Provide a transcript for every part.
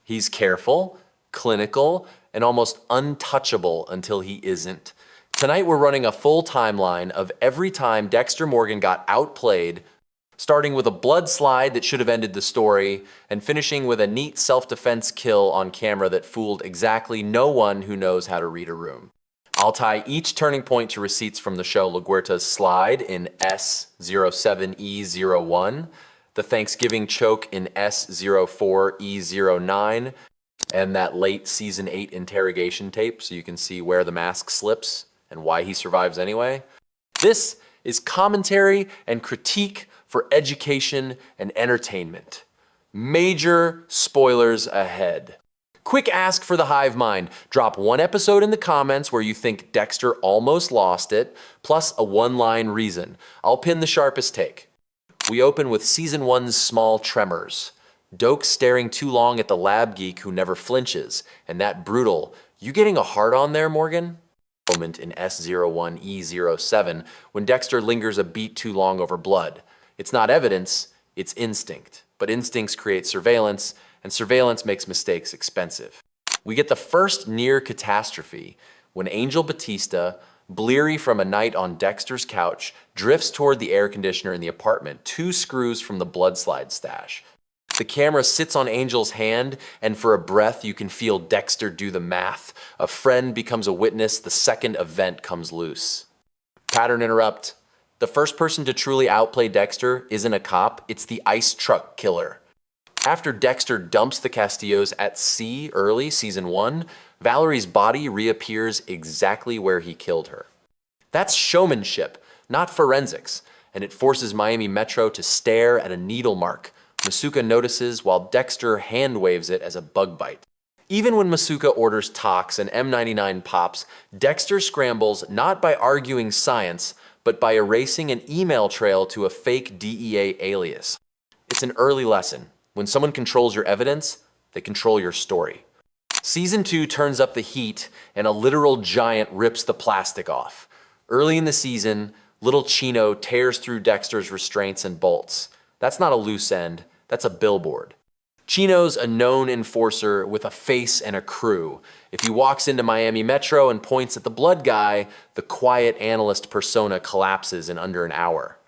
He's careful, clinical, and almost untouchable until he isn't. Tonight we're running a full timeline of every time Dexter Morgan got outplayed, starting with a blood slide that should have ended the story, and finishing with a neat self-defense kill on camera that fooled exactly no one who knows how to read a room. I'll tie each turning point to receipts from the show LaGuerta's slide in S04E09, the Thanksgiving choke in S04E09, and that late season 8 interrogation tape so you can see where the mask slips and why he survives anyway. This is commentary and critique for education and entertainment. Major spoilers ahead. Quick ask for the hive mind. Drop one episode in the comments where you think Dexter almost lost it, plus a one-line reason. I'll pin the sharpest take. We open with season 1's small tremors. Doakes staring too long at the lab geek who never flinches, and that brutal, "You getting a hard on there, Morgan?" moment in S01E07 when Dexter lingers a beat too long over blood. It's not evidence, it's instinct. But instincts create surveillance, and surveillance makes mistakes expensive. We get the first near catastrophe when Angel Batista, bleary from a night on Dexter's couch, drifts toward the air conditioner in the apartment, 2 screws from the blood slide stash. The camera sits on Angel's hand, and for a breath you can feel Dexter do the math. A friend becomes a witness the second event comes loose. Pattern interrupt. The first person to truly outplay Dexter isn't a cop, it's the ice truck killer. After Dexter dumps the Castillos at sea early, season 1, Valerie's body reappears exactly where he killed her. That's showmanship, not forensics, and it forces Miami Metro to stare at a needle mark. Masuka notices while Dexter hand waves it as a bug bite. Even when Masuka orders tox and M99 pops, Dexter scrambles not by arguing science, but by erasing an email trail to a fake DEA alias. It's an early lesson. When someone controls your evidence, they control your story. Season 2 turns up the heat and a literal giant rips the plastic off. Early in the season, little Chino tears through Dexter's restraints and bolts. That's not a loose end, that's a billboard. Chino's a known enforcer with a face and a crew. If he walks into Miami Metro and points at the blood guy, the quiet analyst persona collapses in under an hour.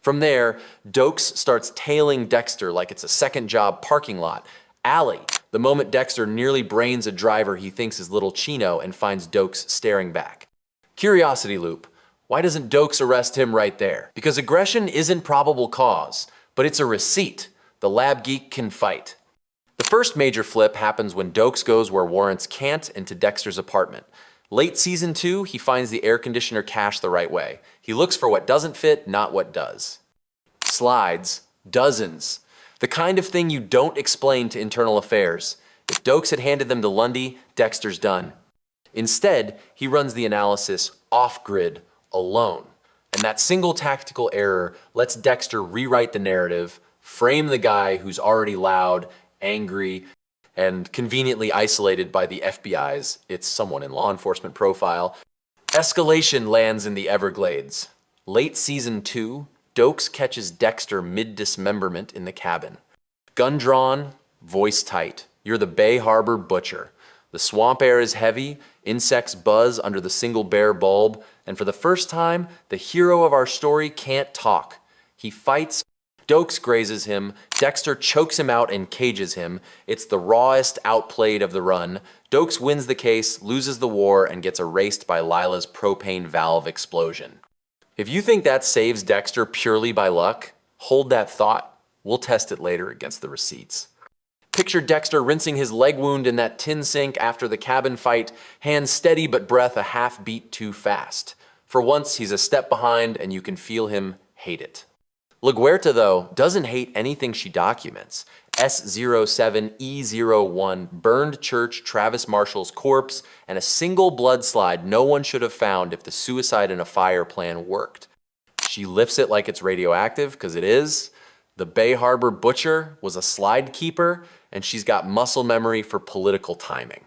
From there, Doakes starts tailing Dexter like it's a second job parking lot. Alley, the moment Dexter nearly brains a driver he thinks is little Chino and finds Doakes staring back. Curiosity loop. Why doesn't Doakes arrest him right there? Because aggression isn't probable cause, but it's a receipt. The lab geek can fight. The first major flip happens when Doakes goes where warrants can't, into Dexter's apartment. Late season 2, he finds the air conditioner cache the right way. He looks for what doesn't fit, not what does. Slides, dozens. The kind of thing you don't explain to internal affairs. If Doakes had handed them to Lundy, Dexter's done. Instead, he runs the analysis off-grid, alone. And that single tactical error lets Dexter rewrite the narrative, frame the guy who's already loud, angry, and conveniently isolated by the FBI's, it's someone in law enforcement profile. Escalation lands in the Everglades. Late season 2, Doakes catches Dexter mid-dismemberment in the cabin. Gun drawn, voice tight. You're the Bay Harbor butcher. The swamp air is heavy, insects buzz under the single bare bulb, and for the first time, the hero of our story can't talk. He fights. Doakes grazes him, Dexter chokes him out and cages him. It's the rawest outplayed of the run. Doakes wins the case, loses the war, and gets erased by Lila's propane valve explosion. If you think that saves Dexter purely by luck, hold that thought. We'll test it later against the receipts. Picture Dexter rinsing his leg wound in that tin sink after the cabin fight, hands steady but breath a half beat too fast. For once, he's a step behind and you can feel him hate it. LaGuerta, though, doesn't hate anything she documents. S07E01 burned Church Travis Marshall's corpse and a single blood slide no one should have found if the suicide in a fire plan worked. She lifts it like it's radioactive, because it is. The Bay Harbor butcher was a slide keeper, and she's got muscle memory for political timing.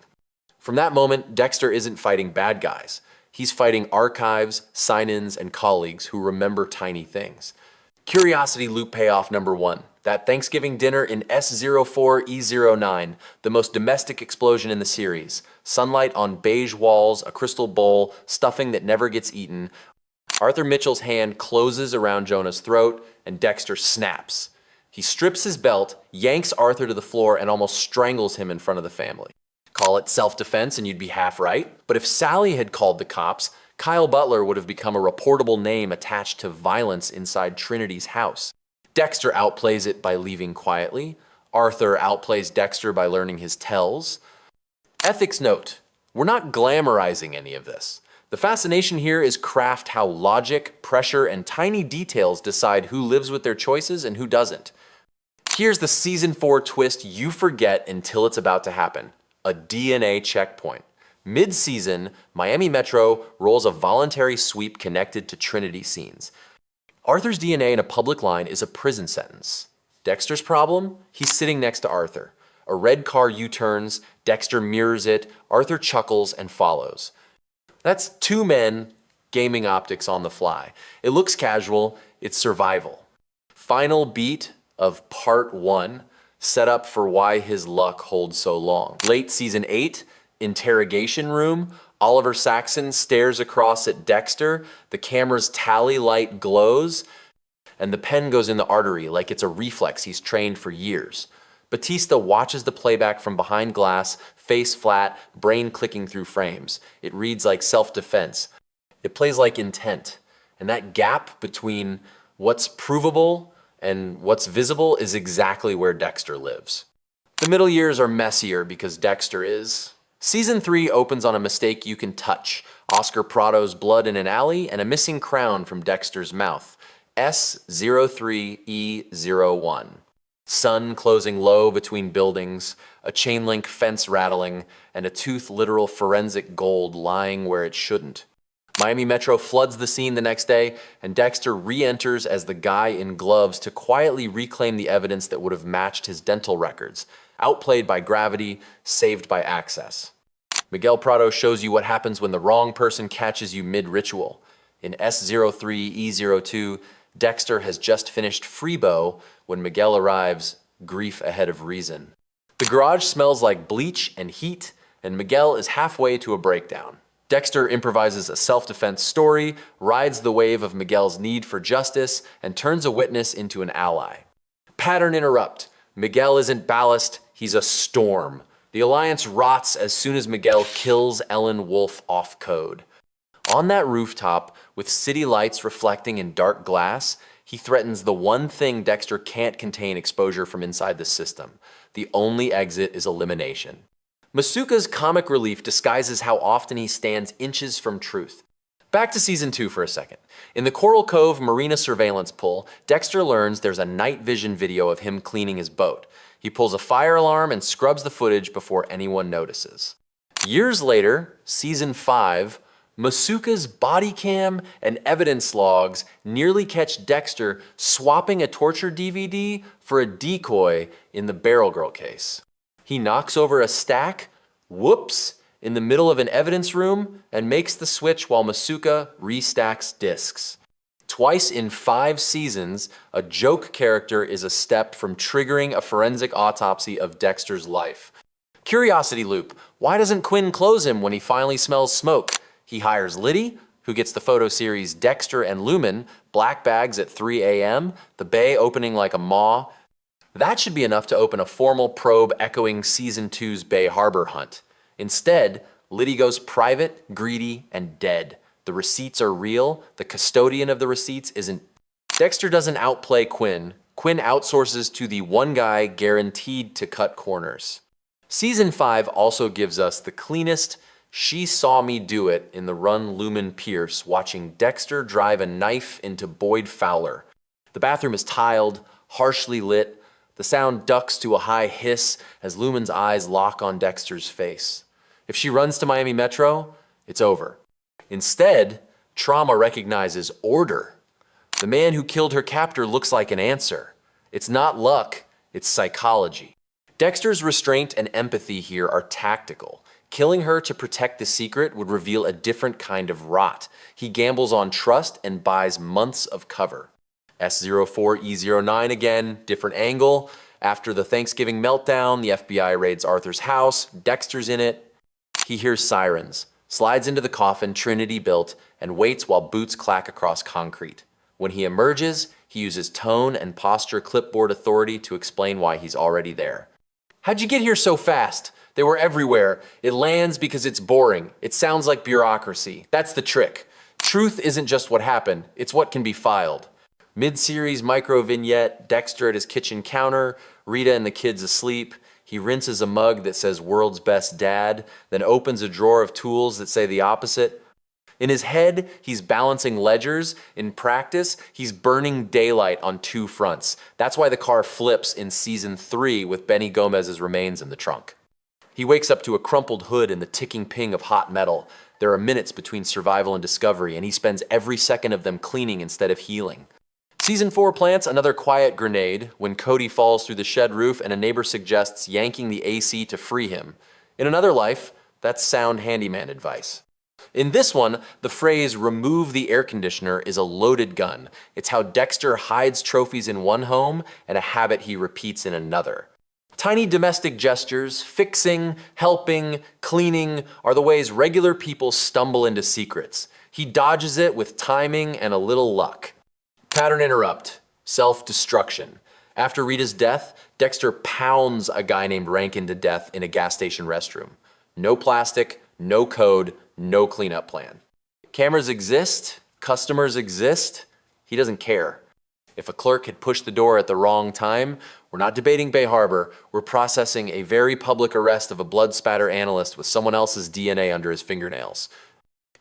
From that moment, Dexter isn't fighting bad guys. He's fighting archives, sign-ins, and colleagues who remember tiny things. Curiosity loop payoff number 1. That Thanksgiving dinner in S04E09, the most domestic explosion in the series. Sunlight on beige walls, a crystal bowl, stuffing that never gets eaten. Arthur Mitchell's hand closes around Jonah's throat, and Dexter snaps. He strips his belt, yanks Arthur to the floor, and almost strangles him in front of the family. Call it self-defense and you'd be half right. But if Sally had called the cops, Kyle Butler would have become a reportable name attached to violence inside Trinity's house. Dexter outplays it by leaving quietly. Arthur outplays Dexter by learning his tells. Ethics note, we're not glamorizing any of this. The fascination here is craft how logic, pressure, and tiny details decide who lives with their choices and who doesn't. Here's the season 4 twist you forget until it's about to happen. A DNA checkpoint. Mid-season, Miami Metro rolls a voluntary sweep connected to Trinity scenes. Arthur's DNA in a public line is a prison sentence. Dexter's problem? He's sitting next to Arthur. A red car U-turns, Dexter mirrors it, Arthur chuckles and follows. That's two men gaming optics on the fly. It looks casual, it's survival. Final beat of part 1, set up for why his luck holds so long. Late season 8, Interrogation Room, Oliver Saxon stares across at Dexter, the camera's tally light glows, and the pen goes in the artery like it's a reflex he's trained for years. Batista watches the playback from behind glass, face flat, brain clicking through frames. It reads like self-defense. It plays like intent. And that gap between what's provable and what's visible is exactly where Dexter lives. The middle years are messier because Dexter is. Season 3 opens on a mistake you can touch. Oscar Prado's blood in an alley and a missing crown from Dexter's mouth. S03E01. Sun closing low between buildings, a chain link fence rattling, and a tooth literal forensic gold lying where it shouldn't. Miami Metro floods the scene the next day, and Dexter re-enters as the guy in gloves to quietly reclaim the evidence that would have matched his dental records. Outplayed by gravity, saved by access. Miguel Prado shows you what happens when the wrong person catches you mid-ritual. In S03E02, Dexter has just finished Freebo when Miguel arrives, grief ahead of reason. The garage smells like bleach and heat, and Miguel is halfway to a breakdown. Dexter improvises a self-defense story, rides the wave of Miguel's need for justice, and turns a witness into an ally. Pattern interrupt. Miguel isn't ballast, he's a storm. The alliance rots as soon as Miguel kills Ellen Wolf off code. On that rooftop, with city lights reflecting in dark glass, he threatens the one thing Dexter can't contain exposure from inside the system. The only exit is elimination. Masuka's comic relief disguises how often he stands inches from truth. Back to season 2 for a second. In the Coral Cove marina surveillance pull, Dexter learns there's a night vision video of him cleaning his boat. He pulls a fire alarm and scrubs the footage before anyone notices. Years later, season 5, Masuka's body cam and evidence logs nearly catch Dexter swapping a torture DVD for a decoy in the Barrel Girl case. He knocks over a stack, whoops, in the middle of an evidence room and makes the switch while Masuka restacks discs. Twice in 5 seasons, a joke character is a step from triggering a forensic autopsy of Dexter's life. Curiosity loop, why doesn't Quinn close him when he finally smells smoke? He hires Liddy, who gets the photo series Dexter and Lumen, black bags at 3 a.m., the bay opening like a maw. That should be enough to open a formal probe echoing season 2's Bay Harbor hunt. Instead, Liddy goes private, greedy, and dead. The receipts are real, the custodian of the receipts isn't. Dexter doesn't outplay Quinn. Quinn outsources to the one guy guaranteed to cut corners. Season 5 also gives us the cleanest "She Saw Me Do It" in the run Lumen Pierce watching Dexter drive a knife into Boyd Fowler. The bathroom is tiled, harshly lit. The sound ducks to a high hiss as Lumen's eyes lock on Dexter's face. If she runs to Miami Metro, it's over. Instead, trauma recognizes order. The man who killed her captor looks like an answer. It's not luck, it's psychology. Dexter's restraint and empathy here are tactical. Killing her to protect the secret would reveal a different kind of rot. He gambles on trust and buys months of cover. S04E09 again, different angle. After the Thanksgiving meltdown, the FBI raids Arthur's house. Dexter's in it. He hears sirens, slides into the coffin Trinity built, and waits while boots clack across concrete. When he emerges, he uses tone and posture clipboard authority to explain why he's already there. How'd you get here so fast? They were everywhere. It lands because it's boring. It sounds like bureaucracy. That's the trick. Truth isn't just what happened, it's what can be filed. Mid-series micro vignette, Dexter at his kitchen counter, Rita and the kids asleep. He rinses a mug that says world's best dad, then opens a drawer of tools that say the opposite. In his head, he's balancing ledgers. In practice, he's burning daylight on two fronts. That's why the car flips in season 3 with Benny Gomez's remains in the trunk. He wakes up to a crumpled hood and the ticking ping of hot metal. There are minutes between survival and discovery, and he spends every second of them cleaning instead of healing. Season 4 plants another quiet grenade when Cody falls through the shed roof and a neighbor suggests yanking the AC to free him. In another life, that's sound handyman advice. In this one, the phrase "remove the air conditioner" is a loaded gun. It's how Dexter hides trophies in one home and a habit he repeats in another. Tiny domestic gestures, fixing, helping, cleaning, are the ways regular people stumble into secrets. He dodges it with timing and a little luck. Pattern interrupt, self-destruction. After Rita's death, Dexter pounds a guy named Rankin to death in a gas station restroom. No plastic, no code, no cleanup plan. Cameras exist, customers exist, he doesn't care. If a clerk had pushed the door at the wrong time, we're not debating Bay Harbor, we're processing a very public arrest of a blood spatter analyst with someone else's DNA under his fingernails.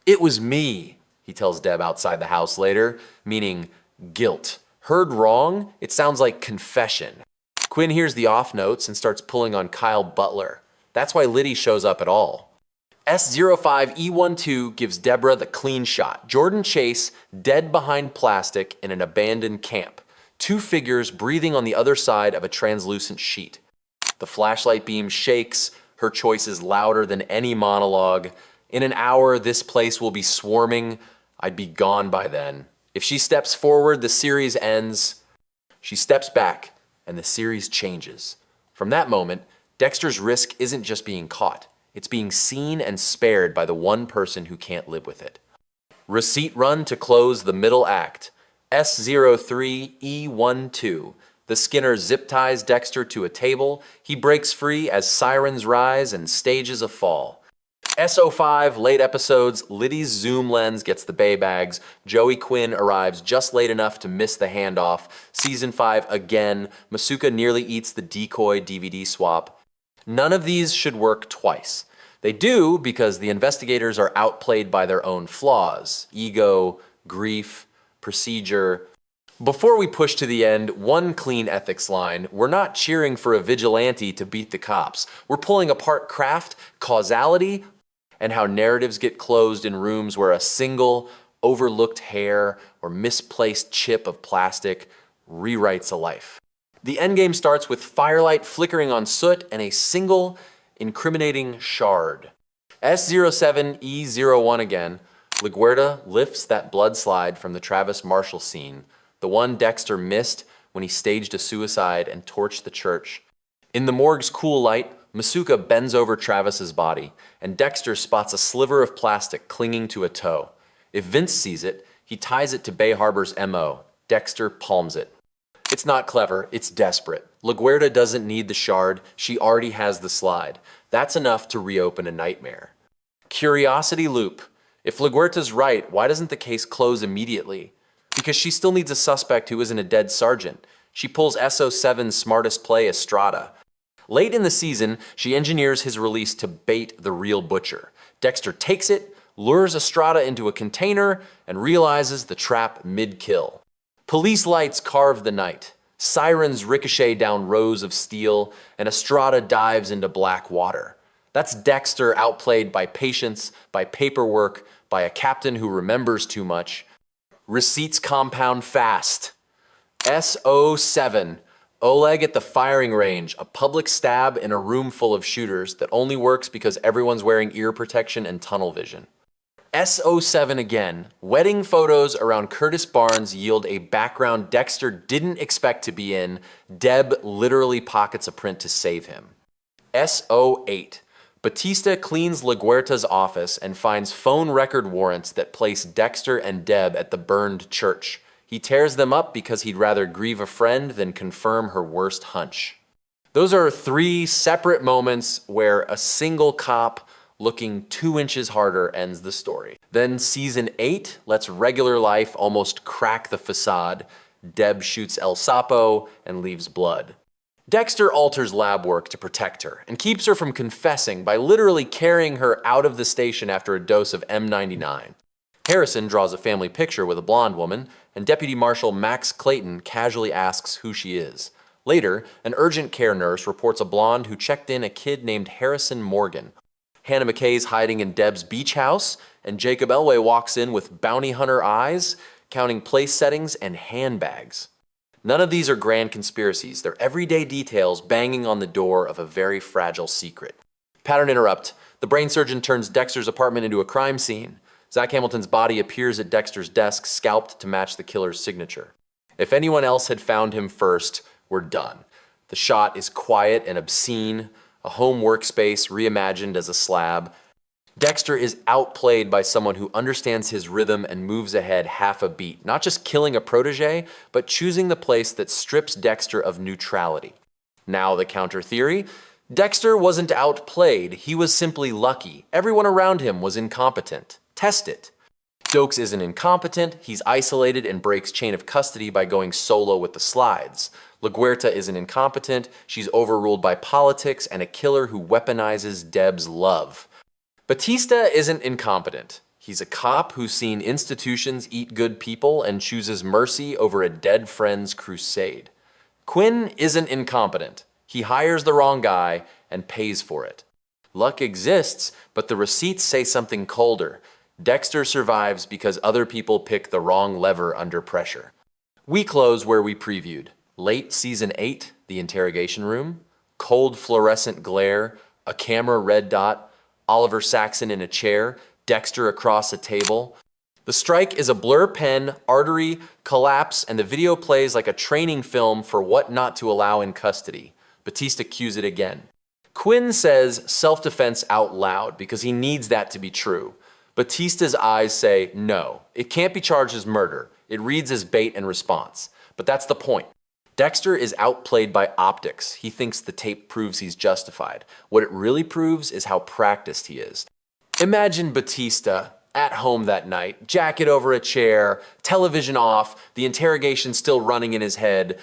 It was me, he tells Deb outside the house later, meaning guilt. Heard wrong? It sounds like confession. Quinn hears the off notes and starts pulling on Kyle Butler. That's why Liddy shows up at all. S05E12 gives Deborah the clean shot. Jordan Chase dead behind plastic in an abandoned camp. Two figures breathing on the other side of a translucent sheet. The flashlight beam shakes. Her choice is louder than any monologue. In an hour, this place will be swarming. I'd be gone by then. If she steps forward, the series ends. She steps back, and the series changes. From that moment, Dexter's risk isn't just being caught. It's being seen and spared by the one person who can't live with it. Receipt run to close the middle act. S03E12. The Skinner zip ties Dexter to a table. He breaks free as sirens rise and stages a fall. S05 late episodes. Liddy's zoom lens gets the bay bags. Joey Quinn arrives just late enough to miss the handoff. Season 5 again. Masuka nearly eats the decoy DVD swap. None of these should work twice. They do because the investigators are outplayed by their own flaws. Ego, grief, procedure. Before we push to the end, one clean ethics line. We're not cheering for a vigilante to beat the cops. We're pulling apart craft, causality, and how narratives get closed in rooms where a single overlooked hair or misplaced chip of plastic rewrites a life. The endgame starts with firelight flickering on soot and a single incriminating shard. S07E01 again. LaGuerta lifts that blood slide from the Travis Marshal scene, the one Dexter missed when he staged a suicide and torched the church. In the morgue's cool light, Masuka bends over Travis's body, and Dexter spots a sliver of plastic clinging to a toe. If Vince sees it, he ties it to Bay Harbor's MO. Dexter palms it. It's not clever, it's desperate. LaGuerta doesn't need the shard, she already has the slide. That's enough to reopen a nightmare. Curiosity loop. If LaGuerta's right, why doesn't the case close immediately? Because she still needs a suspect who isn't a dead sergeant. She pulls S07's smartest play, Estrada. Late in the season, she engineers his release to bait the real butcher. Dexter takes it, lures Estrada into a container, and realizes the trap mid-kill. Police lights carve the night. Sirens ricochet down rows of steel, and Estrada dives into black water. That's Dexter outplayed by patience, by paperwork, by a captain who remembers too much. Receipts compound fast. S07. Oleg at the firing range, a public stab in a room full of shooters that only works because everyone's wearing ear protection and tunnel vision. S07 again. Wedding photos around Curtis Barnes yield a background Dexter didn't expect to be in. Deb literally pockets a print to save him. S08. Batista cleans LaGuerta's office and finds phone record warrants that place Dexter and Deb at the burned church. He tears them up because he'd rather grieve a friend than confirm her worst hunch. Those are 3 separate moments where a single cop looking 2 inches harder ends the story. Then season 8 lets regular life almost crack the facade. Deb shoots El Sapo and leaves blood. Dexter alters lab work to protect her and keeps her from confessing by literally carrying her out of the station after a dose of M99. Harrison draws a family picture with a blonde woman, and Deputy Marshal Max Clayton casually asks who she is. Later, an urgent care nurse reports a blonde who checked in a kid named Harrison Morgan. Hannah McKay's hiding in Deb's beach house, and Jacob Elway walks in with bounty hunter eyes, counting place settings and handbags. None of these are grand conspiracies. They're everyday details banging on the door of a very fragile secret. Pattern interrupt. The brain surgeon turns Dexter's apartment into a crime scene. Zach Hamilton's body appears at Dexter's desk, scalped to match the killer's signature. If anyone else had found him first, we're done. The shot is quiet and obscene, a home workspace reimagined as a slab. Dexter is outplayed by someone who understands his rhythm and moves ahead half a beat, not just killing a protege, but choosing the place that strips Dexter of neutrality. Now the counter theory. Dexter wasn't outplayed, he was simply lucky. Everyone around him was incompetent. Test it. Doakes isn't incompetent, he's isolated and breaks chain of custody by going solo with the slides. LaGuerta isn't incompetent, she's overruled by politics and a killer who weaponizes Deb's love. Batista isn't incompetent. He's a cop who's seen institutions eat good people and chooses mercy over a dead friend's crusade. Quinn isn't incompetent. He hires the wrong guy and pays for it. Luck exists, but the receipts say something colder. Dexter survives because other people pick the wrong lever under pressure. We close where we previewed. Late season 8, the interrogation room, cold fluorescent glare, a camera red dot, Oliver Saxon in a chair, Dexter across a table. The strike is a blur pen, artery, collapse, and the video plays like a training film for what not to allow in custody. Batista cues it again. Quinn says self-defense out loud because he needs that to be true. Batista's eyes say no, it can't be charged as murder. It reads as bait and response. But that's the point. Dexter is outplayed by optics. He thinks the tape proves he's justified. What it really proves is how practiced he is. Imagine Batista at home that night, jacket over a chair, television off, the interrogation still running in his head.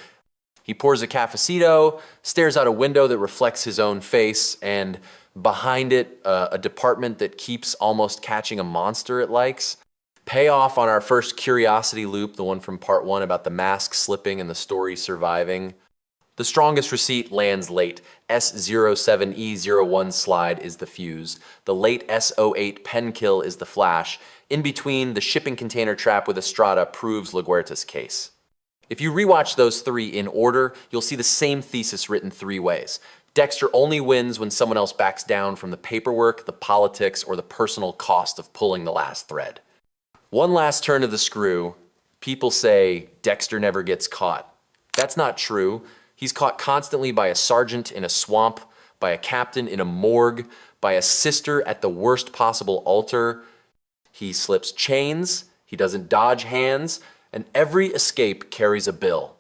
He pours a cafecito, stares out a window that reflects his own face, and behind it, a department that keeps almost catching a monster it likes. Payoff on our first curiosity loop, the one from part 1 about the mask slipping and the story surviving. The strongest receipt lands late. S07E09 slide is the fuse. The late S08 pen kill is the flash. In between, the shipping container trap with Estrada proves LaGuerta's case. If you rewatch those 3 in order, you'll see the same thesis written 3 ways. Dexter only wins when someone else backs down from the paperwork, the politics, or the personal cost of pulling the last thread. One last turn of the screw. People say Dexter never gets caught. That's not true. He's caught constantly by a sergeant in a swamp, by a captain in a morgue, by a sister at the worst possible altar. He slips chains, he doesn't dodge hands, and every escape carries a bill.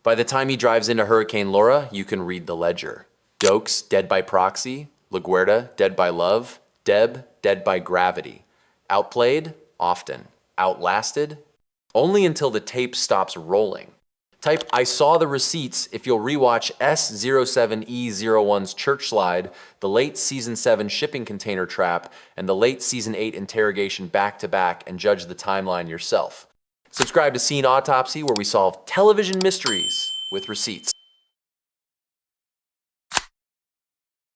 By the time he drives into Hurricane Laura, you can read the ledger. Doakes, dead by proxy. LaGuerta, dead by love. Deb, dead by gravity. Outplayed? Often. Outlasted? Only until the tape stops rolling. Type I saw the receipts if you'll rewatch S07E09's church slide, the late season 7 shipping container trap, and the late season 8 interrogation back to back and judge the timeline yourself. Subscribe to Scene Autopsy where we solve television mysteries with receipts.